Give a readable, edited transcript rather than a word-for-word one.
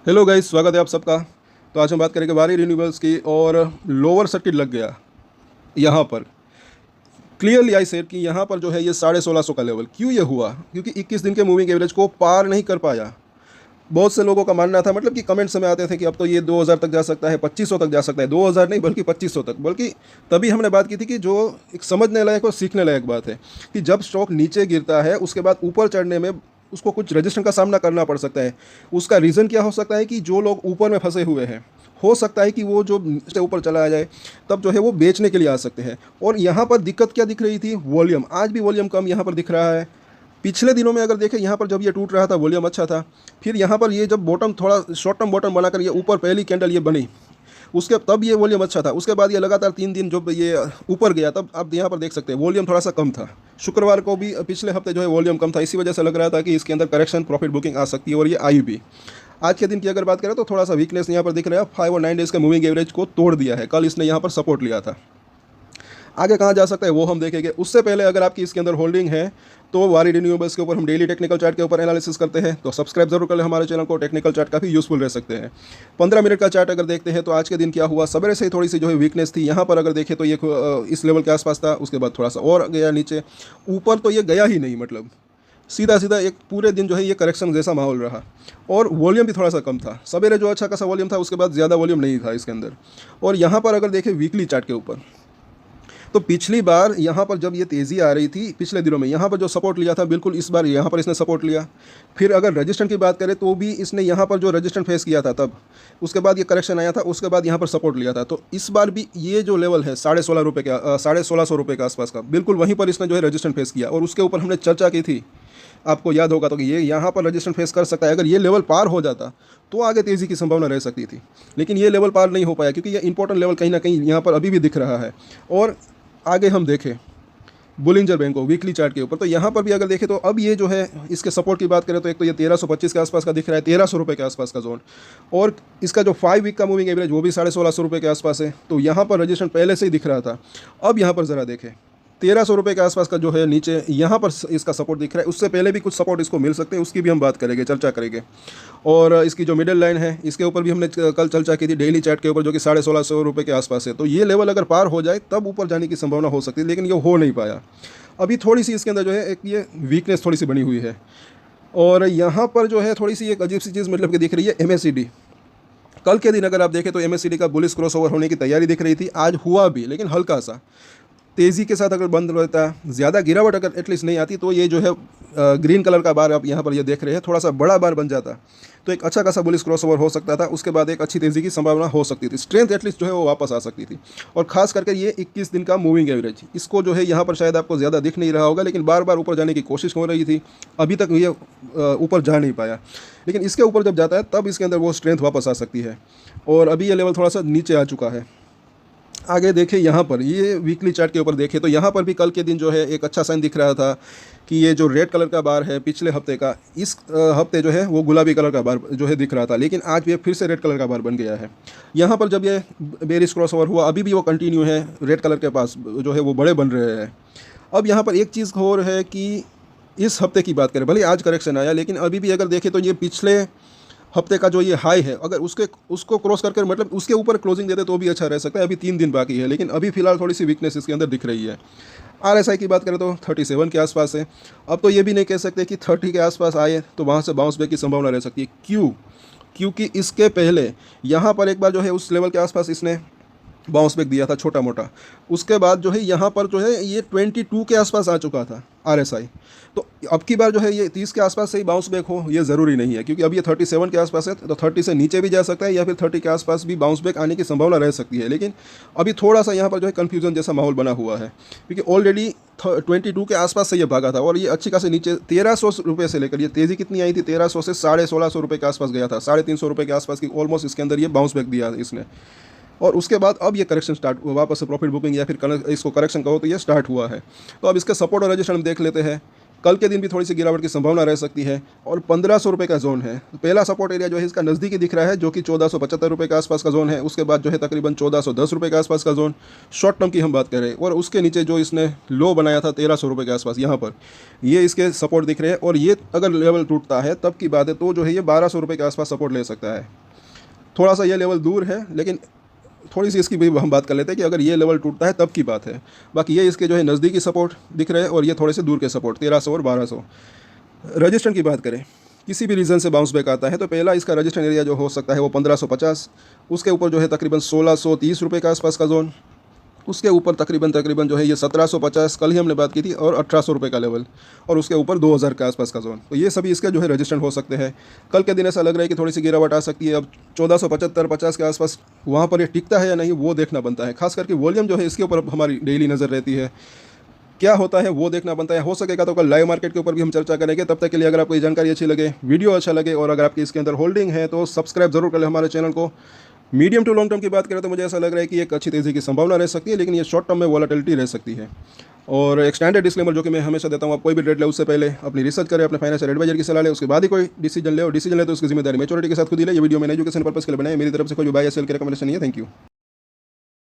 Hello guys, स्वागत है आप सबका। तो आज हम बात करेंगे वारी रिन्यूएबल्स की। और लोअर सर्किट लग गया यहाँ पर। क्लियरली आई सेड कि यहाँ पर जो है ये 1650 का लेवल क्यों ये हुआ, क्योंकि 21 दिन के मूविंग एवरेज को पार नहीं कर पाया। बहुत से लोगों का मानना था, मतलब कि कमेंट्स में आते थे कि अब तो ये 2000 तक जा सकता है, 2500 तक जा सकता है, 2000 नहीं बल्कि 2500 तक। बल्कि तभी हमने बात की थी कि जो एक समझने लायक और सीखने लायक बात है कि जब स्टॉक नीचे गिरता है उसके बाद ऊपर चढ़ने में उसको कुछ रजिस्ट्रेशन का सामना करना पड़ सकता है। उसका रीज़न क्या हो सकता है कि जो लोग ऊपर में फंसे हुए हैं, हो सकता है कि वो जो नीचे ऊपर चला आ जाए तब जो है वो बेचने के लिए आ सकते हैं। और यहाँ पर दिक्कत क्या दिख रही थी? वॉल्यूम। आज भी वॉल्यूम कम यहाँ पर दिख रहा है। पिछले दिनों में अगर देखें, यहाँ पर जब ये टूट रहा था वॉल्यूम अच्छा था। फिर यहाँ पर ये जब बॉटम थोड़ा शॉर्ट टर्म बॉटम बनाकर ये ऊपर पहली कैंडल ये बनी, उसके तब ये वॉल्यूम अच्छा था। उसके बाद ये लगातार 3 दिन जब ये ऊपर गया तब आप यहाँ पर देख सकते हैं वॉल्यूम थोड़ा सा कम था। शुक्रवार को भी पिछले हफ्ते जो है वॉल्यूम कम था, इसी वजह से लग रहा था कि इसके अंदर करेक्शन प्रॉफिट बुकिंग आ सकती है, और ये आई भी। आज के दिन की अगर बात करें तो थोड़ा सा वीकनेस यहाँ पर दिख रहा है। 5 और 9 डेज़ का मूविंग एवरेज को तोड़ दिया है। कल इसने यहाँ पर सपोर्ट लिया था। आगे कहाँ जा सकता है वो हम देखेंगे। उससे पहले अगर आपकी इसके अंदर होल्डिंग है तो वारी रिन्यूएबल्स के ऊपर हम डेली टेक्निकल चार्ट के ऊपर एनालिसिस करते हैं, तो सब्सक्राइब जरूर कर लें हमारे चैनल को। टेक्निकल चार्ट काफ़ी यूजफुल रह सकते हैं। 15 मिनट का चार्ट अगर देखते हैं तो आज के दिन क्या हुआ, सवेरे से ही थोड़ी सी जो है वीकनेस थी। यहाँ पर अगर देखें तो ये इस लेवल के आसपास था, उसके बाद थोड़ा सा और गया नीचे, ऊपर तो ये गया ही नहीं। मतलब सीधा सीधा एक पूरे दिन जो है ये करेक्शन जैसा माहौल रहा। और वॉल्यूम भी थोड़ा सा कम था। सवेरे जो अच्छा खासा वॉल्यूम था, उसके बाद ज़्यादा वॉल्यूम नहीं था इसके अंदर। और यहाँ पर अगर देखें वीकली चार्ट के ऊपर, तो पिछली बार यहाँ पर जब ये तेज़ी आ रही थी पिछले दिनों में, यहाँ पर जो सपोर्ट लिया था, बिल्कुल इस बार यहाँ पर इसने सपोर्ट लिया। फिर अगर रजिस्टेंस की बात करें तो भी इसने यहाँ पर जो रजिस्टेंस फेस किया था तब, उसके बाद ये करेक्शन आया था, उसके बाद यहाँ पर सपोर्ट लिया था। तो इस बार भी ये जो लेवल है 16.5 रुपये का, 1650 के आसपास का, बिल्कुल वहीं पर इसने जो है रजिस्टेंस फेस किया। और उसके ऊपर हमने चर्चा की थी, आपको याद होगा, तो कि ये यहाँ पर रजिस्टेंस फेस कर सकता है। अगर ये लेवल पार हो जाता तो आगे तेज़ी की संभावना रह सकती थी, लेकिन ये लेवल पार नहीं हो पाया, क्योंकि ये इंपॉर्टेंट लेवल कहीं ना कहीं यहाँ पर अभी भी दिख रहा है। और आगे हम देखें बुलिंजर बैंक को वीकली चार्ट के ऊपर, तो यहाँ पर भी अगर देखें तो अब ये जो है इसके सपोर्ट की बात करें तो एक तो ये 1325 के आसपास का दिख रहा है, 1300 रुपये के आसपास का जोन। और इसका जो 5 वीक का मूविंग एवरेज वो भी 1650 रुपये के आसपास है। तो यहाँ पर रजिस्ट्रेशन पहले से ही दिख रहा था। अब यहाँ पर ज़रा देखें 1300 रुपये के आसपास का जो है नीचे यहाँ पर इसका सपोर्ट दिख रहा है। उससे पहले भी कुछ सपोर्ट इसको मिल सकते हैं, उसकी भी हम बात करेंगे, चर्चा करेंगे। और इसकी जो मिडिल लाइन है इसके ऊपर भी हमने कल चर्चा की थी डेली चार्ट के ऊपर, जो कि 1650 रुपये के आसपास है। तो ये लेवल अगर पार हो जाए तब ऊपर जाने की संभावना हो सकती है, लेकिन ये हो नहीं पाया। अभी थोड़ी सी इसके अंदर जो है एक ये वीकनेस थोड़ी सी बनी हुई है। और यहाँ पर जो है थोड़ी सी एक अजीब सी चीज़ मतलब कि दिख रही है MACD। कल के दिन अगर आप देखें तो MACD का बुलिश क्रॉसओवर होने की तैयारी दिख रही थी, आज हुआ भी, लेकिन हल्का सा। तेज़ी के साथ अगर बंद रहता, ज़्यादा गिरावट अगर एटलीस्ट नहीं आती, तो ये जो है ग्रीन कलर का बार आप यहाँ पर ये देख रहे हैं, थोड़ा सा बड़ा बार बन जाता तो एक अच्छा खासा बुलिश क्रॉसओवर हो सकता था। उसके बाद एक अच्छी तेज़ी की संभावना हो सकती थी, स्ट्रेंथ एटलीस्ट जो है वो वापस आ सकती थी। और खास करके ये 21 दिन का मूविंग एवरेज, इसको जो है यहाँ पर शायद आपको ज़्यादा दिख नहीं रहा होगा, लेकिन बार बार ऊपर जाने की कोशिश हो रही थी। अभी तक ये ऊपर जा नहीं पाया, लेकिन इसके ऊपर जब जाता है तब इसके अंदर वो स्ट्रेंथ वापस आ सकती है। और अभी ये लेवल थोड़ा सा नीचे आ चुका है। आगे देखें यहाँ पर ये वीकली चार्ट के ऊपर देखें तो यहाँ पर भी कल के दिन जो है एक अच्छा साइन दिख रहा था कि ये जो रेड कलर का बार है पिछले हफ्ते का, इस हफ्ते जो है वो गुलाबी कलर का बार जो है दिख रहा था, लेकिन आज ये फिर से रेड कलर का बार बन गया है। यहाँ पर जब ये बेरिश क्रॉस ओवर हुआ, अभी भी वो कंटिन्यू है, रेड कलर के पास जो है वो बड़े बन रहे हैं। अब यहाँ पर एक चीज़ और है कि इस हफ्ते की बात करें, भले आज करेक्शन आया, लेकिन अभी भी अगर देखें तो ये पिछले हफ्ते का जो ये हाई है, अगर उसको क्रॉस करके मतलब उसके ऊपर क्लोजिंग देते तो भी अच्छा रह सकता है। अभी 3 दिन बाकी है, लेकिन अभी फिलहाल थोड़ी सी वीकनेस इसके अंदर दिख रही है। RSI की बात करें तो 37 के आसपास है। अब तो ये भी नहीं कह सकते कि 30 के आसपास आए तो वहाँ से बाउंस बैक की संभावना रह सकती है। क्यों? क्योंकि इसके पहले यहाँ पर एक बार जो है उस लेवल के आसपास इसने बाउंस बैक दिया था छोटा मोटा। उसके बाद जो है यहाँ पर जो है ये 22 के आसपास आ चुका था RSI। तो अब की बार जो है ये 30 के आसपास से ही बाउंस बैक हो, ये ज़रूरी नहीं है, क्योंकि अब ये 37 के आसपास है, तो 30 से नीचे भी जा सकता है या फिर 30 के आसपास भी बाउंस बैक आने की संभावना रह सकती है। लेकिन अभी थोड़ा सा यहाँ पर जो है कन्फ्यूजन जैसा माहौल बना हुआ है, क्योंकि ऑलरेडी 22 के आसपास से ये भागा था और ये अच्छी खासे नीचे 1300 रुपये से लेकर ये तेज़ी कितनी आई थी, 1300 से 1650 के आसपास गया था, 350 रुपये के आसपास की ऑलमोस्ट इसके अंदर ये बाउंस बैक दिया इसने। और उसके बाद अब ये करेक्शन स्टार्ट हुआ, वापस से प्रॉफिट बुकिंग या फिर इसको करेक्शन कहो तो ये स्टार्ट हुआ है। तो अब इसके सपोर्ट और रजिस्ट्रेशन हम देख लेते हैं कल के दिन भी थोड़ी सी गिरावट की संभावना रह सकती है। और 1500 रुपये का जोन है। तो पहला सपोर्ट एरिया जो है इसका नज़दीकी दिख रहा है, जो कि 1475 रुपये के आसपास का जोन है। उसके बाद जो है तकरीबन 1410 रुपये के आसपास का जोन, शॉर्ट टर्म की हम बात कर रहे हैं। और उसके नीचे जो इसने लो बनाया था 1300 रुपये के आसपास, यहाँ पर ये इसके सपोर्ट दिख रहे हैं। और ये अगर लेवल टूटता है तब की बात है, तो जो है ये 1200 रुपये के आसपास सपोर्ट ले सकता है। थोड़ा सा ये लेवल दूर है, लेकिन थोड़ी सी इसकी भी हम बात कर लेते हैं कि अगर ये लेवल टूटता है तब की बात है। बाकी ये इसके जो है नज़दीकी सपोर्ट दिख रहे हैं, और ये थोड़े से दूर के सपोर्ट 1300 और 1200। रजिस्टेंस की बात करें, किसी भी रीज़न से बाउंस बैक आता है तो पहला इसका रजिस्टेंस एरिया जो हो सकता है वो 1550, उसके ऊपर जो है तकरीबन 1630 रुपये के आसपास का जोन, उसके ऊपर तकरीबन जो है ये 1750, कल ही हमने बात की थी, और 1800 रुपये का लेवल, और उसके ऊपर 2000 के आसपास का जोन। तो ये सभी इसके जो है रजिस्टेंट हो सकते हैं। कल के दिन ऐसा लग रहा है कि थोड़ी सी गिरावट आ सकती है। अब 1475-50 के आसपास वहाँ पर ये टिकता है या नहीं वो देखना बनता है। खास करके वॉल्यूम जो है इसके ऊपर हमारी डेली नज़र रहती है, क्या होता है वो देखना बनता है। हो सकेगा तो कल लाइव मार्केट के ऊपर भी हम चर्चा करेंगे। तब तक के लिए अगर आपको ये जानकारी अच्छी लगे, वीडियो अच्छा लगे, और अगर आपकी इसके अंदर होल्डिंग है तो सब्सक्राइब जरूर कर लें हमारे चैनल को। मीडियम टू लॉन्ग टर्म की बात करें तो मुझे ऐसा लग रहा है कि एक अच्छी तेज़ी की संभावना रह सकती है, लेकिन ये शॉर्ट टर्म में वॉलेटिलिटी रह सकती है। और एक स्टैंडर्ड डिस्क्लेमर जो कि मैं हमेशा देता हूँ, आप कोई भी ट्रेड ले उससे पहले अपनी रिसर्च करें, अपने फाइनेंशियल एडवाइजर की सलाह लें, उसके बाद ही कोई डिसीजन ले, और डिसीजन ले तो उसकी जिम्मेदारी मैच्योरिटी के साथ खुद ही ले। ये वीडियो मैंने एजुकेशन पर्पस के लिए बनाया, मेरी तरफ से कोई भी बाय या सेल की रिकमेंडेशन नहीं है। Thank you.